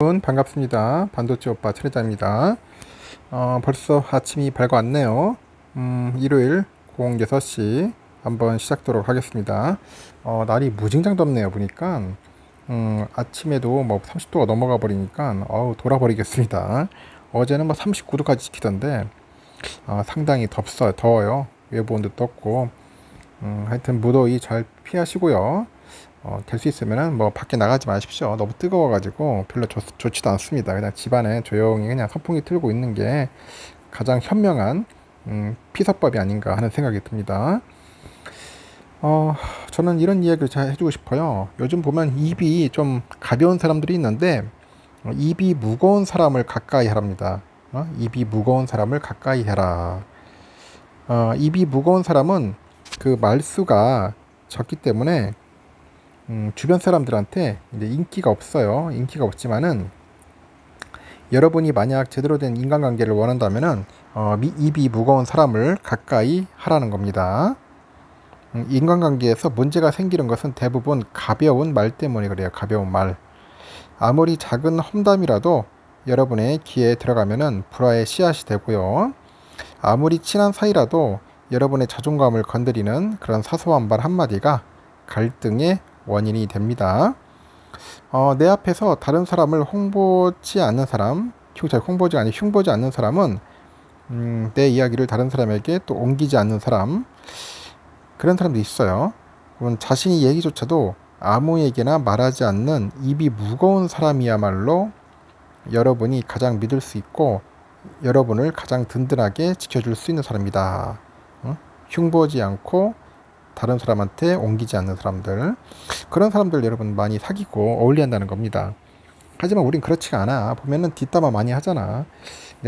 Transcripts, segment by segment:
여러분 반갑습니다. 반도체 오빠 최래자입니다. 벌써 아침이 밝아왔네요. 일요일 06시 한번 시작하도록 하겠습니다. 날이 무진장 덥네요. 보니까 아침에도 뭐 30도가 넘어가 버리니까 돌아버리겠습니다. 어제는 뭐 39도까지 지키던데 상당히 더워요. 외부 온도 떴고 하여튼 무더위 잘 피하시고요. 될 수 있으면은 뭐 밖에 나가지 마십시오. 너무 뜨거워가지고 별로 좋지도 않습니다. 그냥 집안에 조용히 그냥 선풍기 틀고 있는 게 가장 현명한 피서법이 아닌가 하는 생각이 듭니다. 저는 이런 이야기를 잘 해주고 싶어요. 요즘 보면 입이 좀 가벼운 사람들이 있는데 입이 무거운 사람을 가까이 하랍니다. 입이 무거운 사람을 가까이 해라. 입이 무거운 사람은 그 말수가 적기 때문에 주변 사람들한테 이제 인기가 없어요. 인기가 없지만은 여러분이 만약 제대로 된 인간관계를 원한다면은 입이 무거운 사람을 가까이 하라는 겁니다. 인간관계에서 문제가 생기는 것은 대부분 가벼운 말 때문에 그래요. 가벼운 말. 아무리 작은 험담이라도 여러분의 귀에 들어가면은 불화의 씨앗이 되고요. 아무리 친한 사이라도 여러분의 자존감을 건드리는 그런 사소한 말 한마디가 갈등의 원인이 됩니다. 내 앞에서 다른 사람을 흉보지 않는 사람은 내 이야기를 다른 사람에게 또 옮기지 않는 사람, 그런 사람도 있어요. 자신이 얘기조차도 아무에게나 말하지 않는 입이 무거운 사람이야말로 여러분이 가장 믿을 수 있고 여러분을 가장 든든하게 지켜줄 수 있는 사람이다. 흉보지 않고 다른 사람한테 옮기지 않는 사람들, 그런 사람들 여러분 많이 사귀고 어울려야 한다는 겁니다. 하지만 우린 그렇지가 않아. 보면은 뒷담화 많이 하잖아.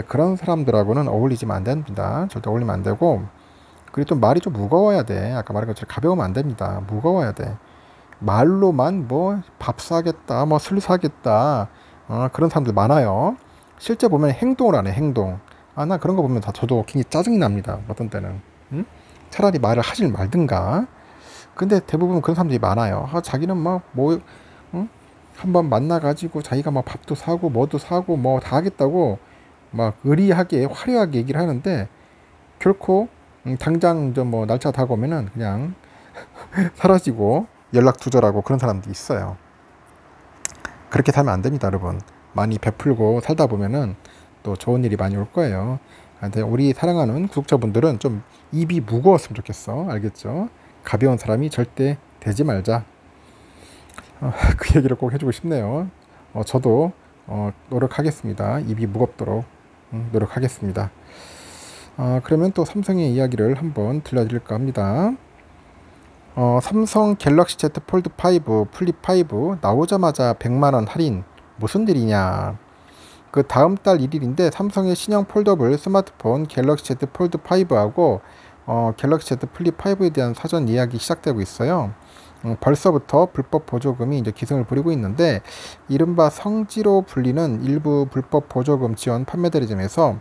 그런 사람들하고는 어울리지만 안 됩니다. 절대 어울리면 안 되고, 그리고 또 말이 좀 무거워야 돼. 아까 말한 것처럼 가벼우면 안 됩니다. 무거워야 돼. 말로만 뭐 밥 사겠다, 뭐 술 사겠다, 그런 사람들 많아요. 실제 보면 행동을 안 해. 행동. 나 그런 거 보면 저도 굉장히 짜증이 납니다. 어떤 때는. 차라리 말을 하질 말든가. 근데 대부분 그런 사람들이 많아요. 자기는 한번 만나가지고 자기가 막 밥도 사고 뭐도 사고 뭐 다 하겠다고 막 의리하게 화려하게 얘기를 하는데 결코 당장 좀 뭐 날짜 다가오면은 그냥 사라지고 연락 두절하고 그런 사람들이 있어요. 그렇게 살면 안 됩니다, 여러분. 많이 베풀고 살다 보면은 또 좋은 일이 많이 올 거예요. 근데 우리 사랑하는 구독자분들은 좀 입이 무거웠으면 좋겠어. 알겠죠? 가벼운 사람이 절대 되지 말자. 그 얘기를 꼭 해주고 싶네요. 저도 노력하겠습니다. 입이 무겁도록 노력하겠습니다. 그러면 또 삼성의 이야기를 한번 들려드릴까 합니다. 삼성 갤럭시 Z 폴드 5 플립 5 나오자마자 100만원 할인. 무슨 일이냐. 그 다음 달 1일인데 삼성의 신형 폴더블 스마트폰 갤럭시 Z 폴드 5하고 갤럭시 Z 플립 5에 대한 사전 예약이 시작되고 있어요. 벌써부터 불법 보조금이 이제 기승을 부리고 있는데 이른바 성지로 불리는 일부 불법 보조금 지원 판매 대리점에서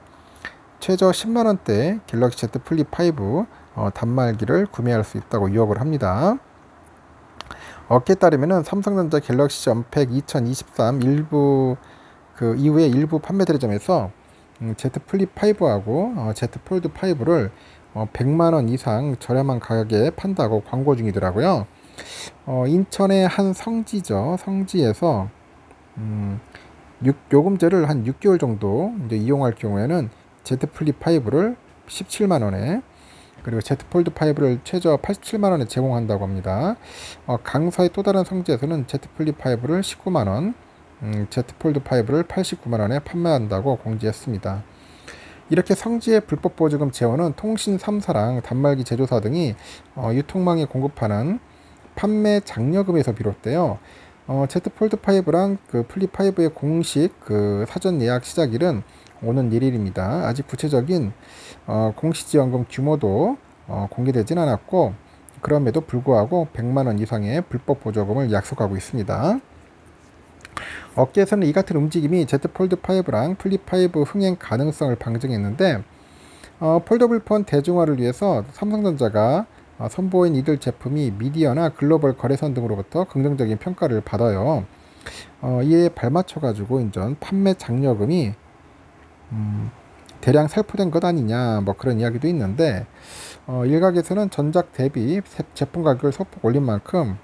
최저 10만원대 갤럭시 Z 플립 5 단말기를 구매할 수 있다고 유혹을 합니다. 업계에 따르면 삼성전자 갤럭시 언팩 2023 일부 그 이후에 일부 판매 대리점에서 Z 플립 5하고 Z 폴드 5를 100만원 이상 저렴한 가격에 판다고 광고 중이더라고요. 인천의 한 성지죠. 성지에서 요금제를 한 6개월 정도 이제 이용할 경우에는 Z 플립 5를 17만원에 그리고 Z 폴드 5를 최저 87만원에 제공한다고 합니다. 강서의 또 다른 성지에서는 Z 플립 5를 19만원, Z 폴드 5를 89만원에 판매한다고 공지했습니다. 이렇게 성지의 불법 보조금 제어는 통신 3사랑 단말기 제조사 등이 유통망에 공급하는 판매 장려금에서 비롯돼요. Z 폴드 5랑 그 플립 5의 공식 그 사전 예약 시작일은 오는 1일입니다. 아직 구체적인 공시지원금 규모도 공개되진 않았고 그럼에도 불구하고 100만원 이상의 불법 보조금을 약속하고 있습니다. 업계에서는 이 같은 움직임이 Z 폴드 5랑 플립 5 흥행 가능성을 방증했는데 폴더블 폰 대중화를 위해서 삼성전자가 선보인 이들 제품이 미디어나 글로벌 거래선 등으로부터 긍정적인 평가를 받아요. 이에 발맞춰 가지고 이제 판매 장려금이 대량 살포된 것 아니냐 뭐 그런 이야기도 있는데, 일각에서는 전작 대비 제품 가격을 소폭 올린 만큼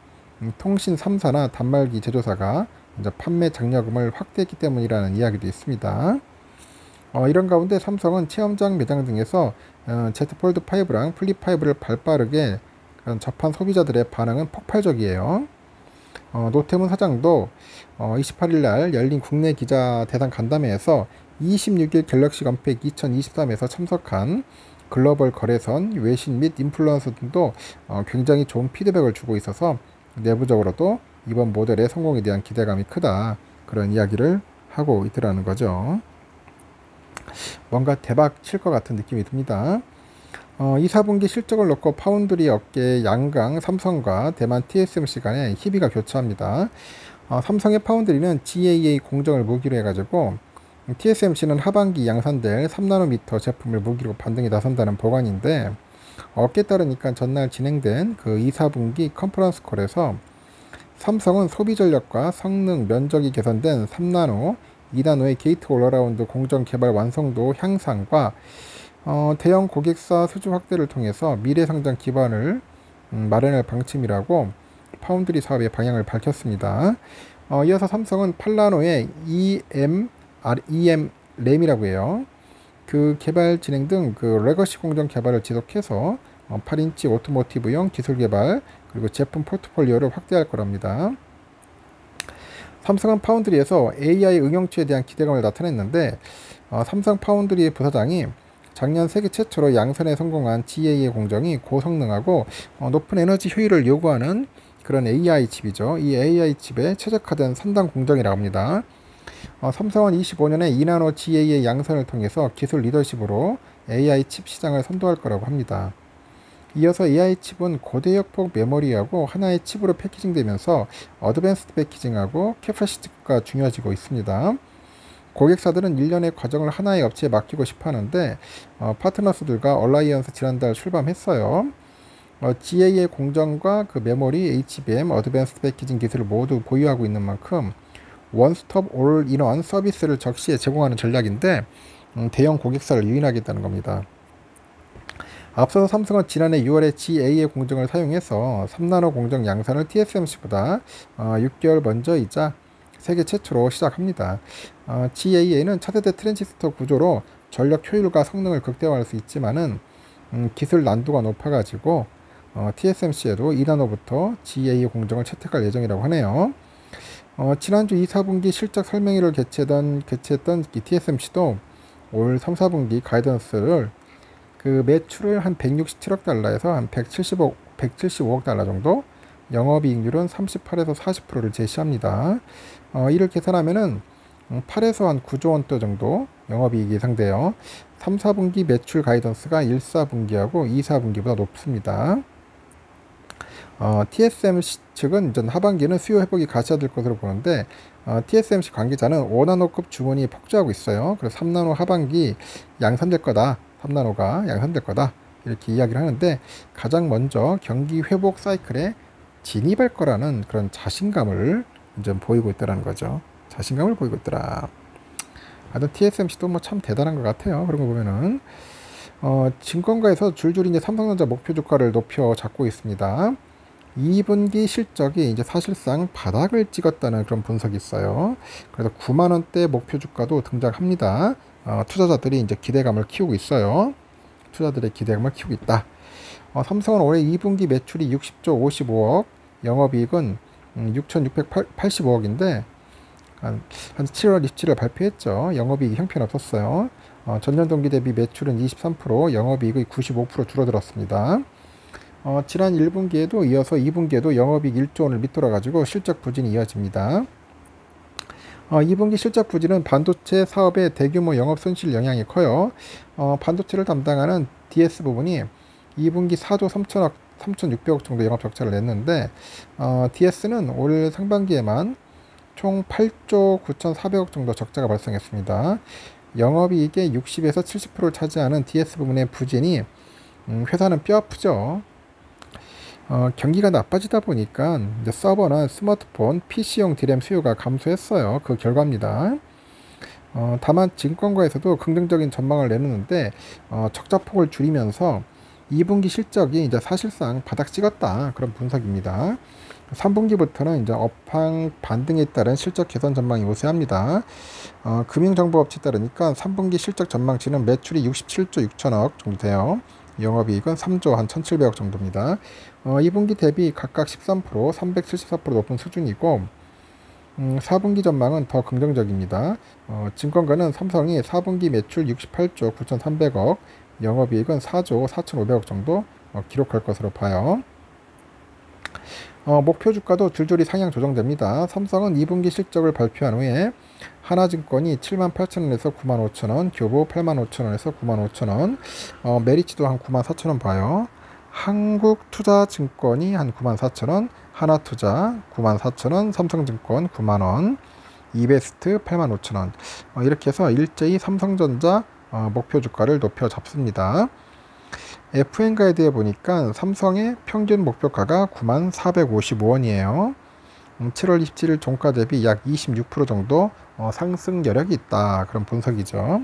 통신 3사나 단말기 제조사가 이제 판매 장려금을 확대했기 때문이라는 이야기도 있습니다. 이런 가운데 삼성은 체험장 매장 등에서 Z 폴드 5랑 플립 5를 발빠르게 접한 소비자들의 반응은 폭발적이에요. 노태문 사장도 28일 날 열린 국내 기자 대상 간담회에서 26일 갤럭시 건팩 2023에서 참석한 글로벌 거래선, 외신 및 인플루언서 등도 굉장히 좋은 피드백을 주고 있어서 내부적으로도 이번 모델의 성공에 대한 기대감이 크다, 그런 이야기를 하고 있더라는 거죠. 뭔가 대박 칠 것 같은 느낌이 듭니다. 2, 4분기 실적을 놓고 파운드리 업계 양강 삼성과 대만 TSMC 간에 희비가 교차합니다. 삼성의 파운드리는 GAA 공정을 무기로 해가지고 TSMC는 하반기 양산될 3나노미터 제품을 무기로 반등에 나선다는 보관인데, 업계에 따르니까 전날 진행된 그 2, 4분기 컨퍼런스 콜에서 삼성은 소비 전력과 성능, 면적이 개선된 3나노, 2나노의 게이트 올어라운드 공정 개발 완성도 향상과 대형 고객사 수주 확대를 통해서 미래 성장 기반을 마련할 방침이라고 파운드리 사업의 방향을 밝혔습니다. 이어서 삼성은 8나노의 EM 램이라고 해요. 그 개발 진행 등 그 레거시 공정 개발을 지속해서 8인치 오토모티브용 기술 개발 그리고 제품 포트폴리오를 확대할 거랍니다. 삼성은 파운드리에서 AI 응용치에 대한 기대감을 나타냈는데, 삼성 파운드리의 부사장이 작년 세계 최초로 양산에 성공한 GAA 공정이 고성능하고 높은 에너지 효율을 요구하는 그런 AI 칩이죠. 이 AI 칩에 최적화된 3단 공정이라고 합니다. 삼성은 25년에 2나노 GAA 양산을 통해서 기술 리더십으로 AI 칩 시장을 선도할 거라고 합니다. 이어서 AI 칩은 고대역폭 메모리하고 하나의 칩으로 패키징되면서 어드밴스드 패키징하고 캐파시티가 중요해지고 있습니다. 고객사들은 일련의 과정을 하나의 업체에 맡기고 싶어 하는데, 파트너스들과 얼라이언스 지난달 출범했어요. GAA 공정과 그 메모리, HBM, 어드밴스드 패키징 기술을 모두 보유하고 있는 만큼 원스톱 올인원 서비스를 적시에 제공하는 전략인데, 대형 고객사를 유인하겠다는 겁니다. 앞서서 삼성은 지난해 6월에 GAA 공정을 사용해서 3나노 공정 양산을 TSMC보다 6개월 먼저이자 세계 최초로 시작합니다. GAA는 차세대 트랜지스터 구조로 전력 효율과 성능을 극대화할 수 있지만은 기술 난도가 높아가지고 TSMC에도 2나노부터 GAA 공정을 채택할 예정이라고 하네요. 지난주 2, 4분기 실적 설명회를 개최했던 TSMC도 올 3, 4분기 가이던스를 그 매출을 한 167억 달러에서 한 175억 달러 정도, 영업이익률은 38에서 40%를 제시합니다. 이를 계산하면은 8에서 한 9조 원대 정도 영업이익이 예상돼요. 3, 4분기 매출 가이던스가 1, 4분기하고 2, 4분기보다 높습니다. TSMC 측은 전 하반기는 수요 회복이 가시화될 것으로 보는데, TSMC 관계자는 5나노급 주문이 폭주하고 있어요. 그래서 3나노 하반기 양산될 거다. 3나노가 양산될 거다. 이렇게 이야기를 하는데, 가장 먼저 경기 회복 사이클에 진입할 거라는 그런 자신감을 이제 보이고 있다는 거죠. 자신감을 보이고 있더라. 하여튼 TSMC도 뭐 참 대단한 것 같아요. 그런 거 보면은 증권가에서 줄줄이 이제 삼성전자 목표 주가를 높여 잡고 있습니다. 2분기 실적이 이제 사실상 바닥을 찍었다는 그런 분석이 있어요. 그래서 9만 원대 목표 주가도 등장합니다. 투자자들이 이제 기대감을 키우고 있어요. 투자들의 기대감을 키우고 있다. 삼성은 올해 2분기 매출이 60조 55억, 영업이익은 6,685억인데 한 7월 27일 발표했죠. 영업이익이 형편없었어요. 전년 동기 대비 매출은 23%, 영업이익이 95% 줄어들었습니다. 지난 1분기에도 이어서 2분기에도 영업이익 1조 원을 밑돌아가지고 실적 부진이 이어집니다. 2분기 실적 부진은 반도체 사업의 대규모 영업 손실 영향이 커요. 반도체를 담당하는 DS 부분이 2분기 4조 3,600억 정도 영업 적자를 냈는데, DS는 올 상반기에만 총 8조 9,400억 정도 적자가 발생했습니다. 영업이익의 60에서 70%를 차지하는 DS 부분의 부진이 회사는 뼈아프죠. 경기가 나빠지다 보니까 이제 서버나 스마트폰, PC용 디램 수요가 감소했어요. 그 결과입니다. 다만 증권가에서도 긍정적인 전망을 내놓는데 적자폭을 줄이면서 2분기 실적이 이제 사실상 바닥 찍었다, 그런 분석입니다. 3분기부터는 이제 업황 반등에 따른 실적 개선 전망이 우세합니다. 금융정보업체에 따르니까 3분기 실적 전망치는 매출이 67조 6천억 정도 돼요. 영업이익은 3조 한 1,700억 정도입니다. 2분기 대비 각각 13%, 374% 높은 수준이고 4분기 전망은 더 긍정적입니다. 증권가는 삼성이 4분기 매출 68조 9,300억, 영업이익은 4조 4,500억 정도 기록할 것으로 봐요. 목표 주가도 줄줄이 상향 조정됩니다. 삼성은 2분기 실적을 발표한 후에 하나증권이 78,000원에서 95,000원, 교보 85,000원에서 95,000원, 메리츠도 한 94,000원 봐요. 한국투자증권이 한 94,000원, 하나투자 94,000원, 삼성증권 90,000원, 이베스트 85,000원. 이렇게 해서 일제히 삼성전자 목표 주가를 높여 잡습니다. FN가이드에 보니까 삼성의 평균 목표가가 9455원이에요. 7월 27일 종가 대비 약 26% 정도 상승 여력이 있다, 그런 분석이죠.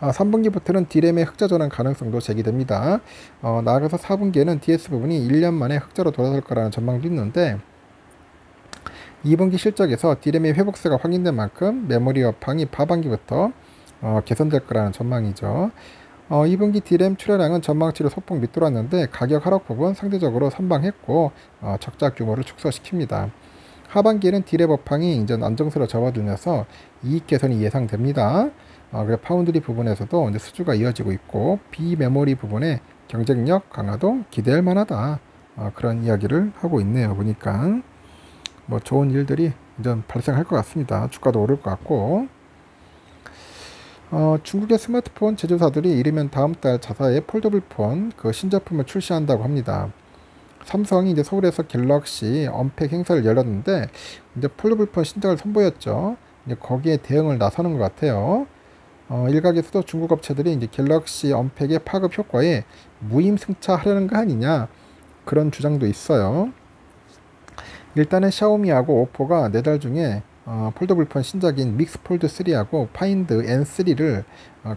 3분기부터는 디램의 흑자 전환 가능성도 제기됩니다. 나아가서 4분기에는 DS 부분이 1년 만에 흑자로 돌아설 거라는 전망도 있는데 2분기 실적에서 디램의 회복세가 확인된 만큼 메모리 업황이 하반기부터 개선될 거라는 전망이죠. 2분기 디램 출하량은 전망치를 소폭 밑돌았는데 가격 하락 부분 상대적으로 선방했고 적자 규모를 축소시킵니다. 하반기에는 디램 업황이 이제 안정세로 접어들면서 이익 개선이 예상됩니다. 그래 파운드리 부분에서도 이제 수주가 이어지고 있고 비메모리 부분의 경쟁력 강화도 기대할 만하다, 그런 이야기를 하고 있네요. 보니까 뭐 좋은 일들이 이제 발생할 것 같습니다. 주가도 오를 것 같고. 중국의 스마트폰 제조사들이 이르면 다음 달 자사의 폴더블 폰 그 신제품을 출시한다고 합니다. 삼성이 이제 서울에서 갤럭시 언팩 행사를 열었는데 이제 폴더블 폰 신작을 선보였죠. 이제 거기에 대응을 나서는 것 같아요. 일각에서도 중국 업체들이 이제 갤럭시 언팩의 파급 효과에 무임승차하려는 거 아니냐, 그런 주장도 있어요. 일단은 샤오미하고 오포가 4달 중에 폴더블폰 신작인 믹스 폴드 3하고 파인드 N3를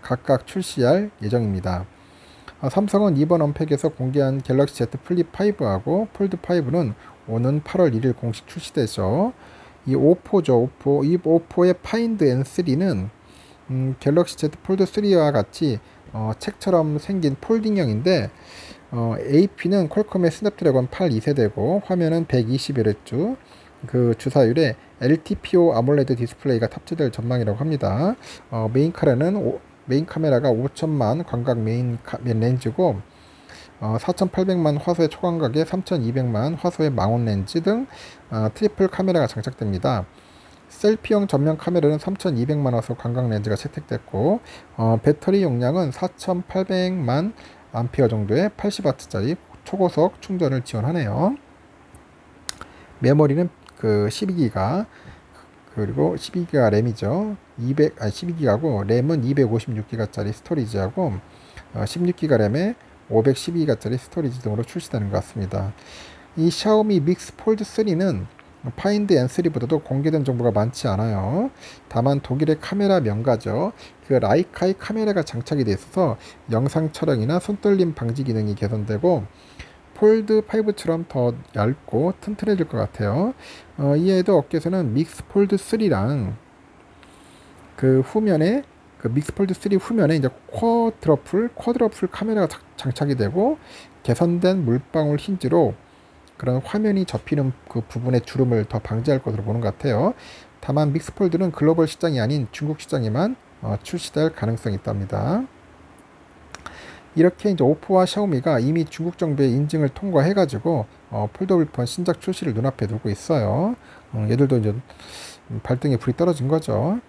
각각 출시할 예정입니다. 삼성은 이번 언팩에서 공개한 갤럭시 Z 플립 5하고 폴드 5는 오는 8월 1일 공식 출시되죠. 이 오포죠. 이 오포의 파인드 N3는 갤럭시 Z 폴드 3와 같이 책처럼 생긴 폴딩형인데 AP는 퀄컴의 스냅드래곤 8 2세대고 화면은 120Hz, 그 주사율에 LTPO 아몰레드 디스플레이가 탑재될 전망이라고 합니다. 메인 카메라가 5천만 광각 메인 렌즈고 4,800만 화소의 초광각에 3,200만 화소의 망원 렌즈 등 트리플 카메라가 장착됩니다. 셀피형 전면 카메라는 3,200만 화소 광각 렌즈가 채택됐고 배터리 용량은 4,800만 암페어 정도의 80W짜리 초고속 충전을 지원하네요. 메모리는 그 12기가 그리고 12기가 램이죠. 12기가고 램은 256기가짜리 스토리지하고 16기가 램에 512기가짜리 스토리지 등으로 출시되는 것 같습니다. 이 샤오미 믹스 폴드 3는 파인드 N3보다도 공개된 정보가 많지 않아요. 다만 독일의 카메라 명가죠. 그 라이카의 카메라가 장착이 돼 있어서 영상 촬영이나 손떨림 방지 기능이 개선되고 폴드 5처럼 더 얇고 튼튼해질 것 같아요. 이에도 업계에서는 믹스 폴드 3랑 그 후면에 그 믹스 폴드 3 후면에 이제 쿼드러플 카메라가 장착이 되고 개선된 물방울 힌지로 그런 화면이 접히는 그 부분의 주름을 더 방지할 것으로 보는 것 같아요. 다만 믹스 폴드는 글로벌 시장이 아닌 중국 시장에만 출시될 가능성이 있답니다. 이렇게 이제 오포와 샤오미가 이미 중국 정부의 인증을 통과해가지고 폴더블폰 신작 출시를 눈앞에 두고 있어요. 얘들도 이제 발등에 불이 떨어진 거죠.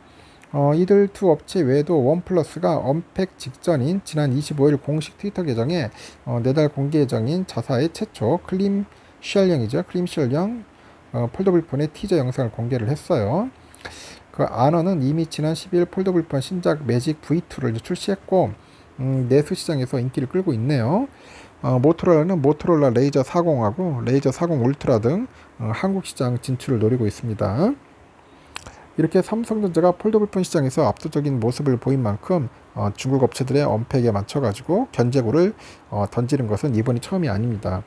이들 두 업체 외에도 원플러스가 언팩 직전인 지난 25일 공식 트위터 계정에 4달 공개 예정인 자사의 최초 클림 쉘형 폴더블폰의 티저 영상을 공개를 했어요. 그 안어는 이미 지난 12일 폴더블폰 신작 매직 V2를 출시했고 내수 시장에서 인기를 끌고 있네요. 모토로라는 모토로라 레이저 40하고 레이저 40 울트라 등 한국 시장 진출을 노리고 있습니다. 이렇게 삼성전자가 폴더블폰 시장에서 압도적인 모습을 보인 만큼 중국 업체들의 언팩에 맞춰가지고 견제구를 던지는 것은 이번이 처음이 아닙니다.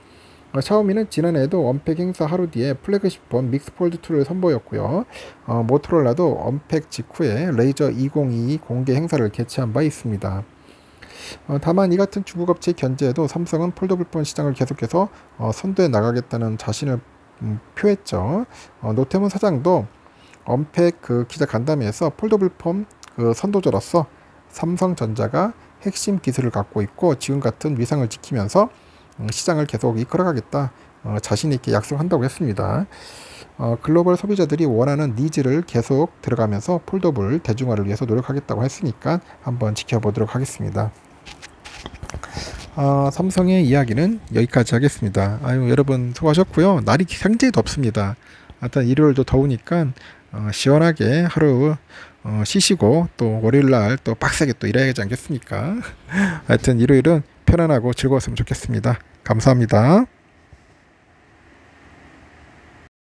샤오미는 지난해에도 언팩 행사 하루 뒤에 플래그십폰 믹스 폴드 2를 선보였고요. 모토로라도 언팩 직후에 레이저 2022 공개 행사를 개최한 바 있습니다. 다만 이 같은 중국 업체의 견제에도 삼성은 폴더블폰 시장을 계속해서 선도해 나가겠다는 자신을 표했죠. 노태문 사장도 언팩 기자 간담회에서 폴더블폰 선도자로서 삼성전자가 핵심 기술을 갖고 있고 지금 같은 위상을 지키면서 시장을 계속 이끌어가겠다 자신 있게 약속한다고 했습니다. 글로벌 소비자들이 원하는 니즈를 계속 들어가면서 폴더블 대중화를 위해서 노력하겠다고 했으니까 한번 지켜보도록 하겠습니다. 삼성의 이야기는 여기까지 하겠습니다. 여러분 수고하셨고요. 날이 굉장히 덥습니다. 일단 일요일도 더우니까 시원하게 하루 쉬시고 또 월요일날 또 빡세게 또 일해야 하지 않겠습니까? 하여튼 일요일은 편안하고 즐거웠으면 좋겠습니다. 감사합니다.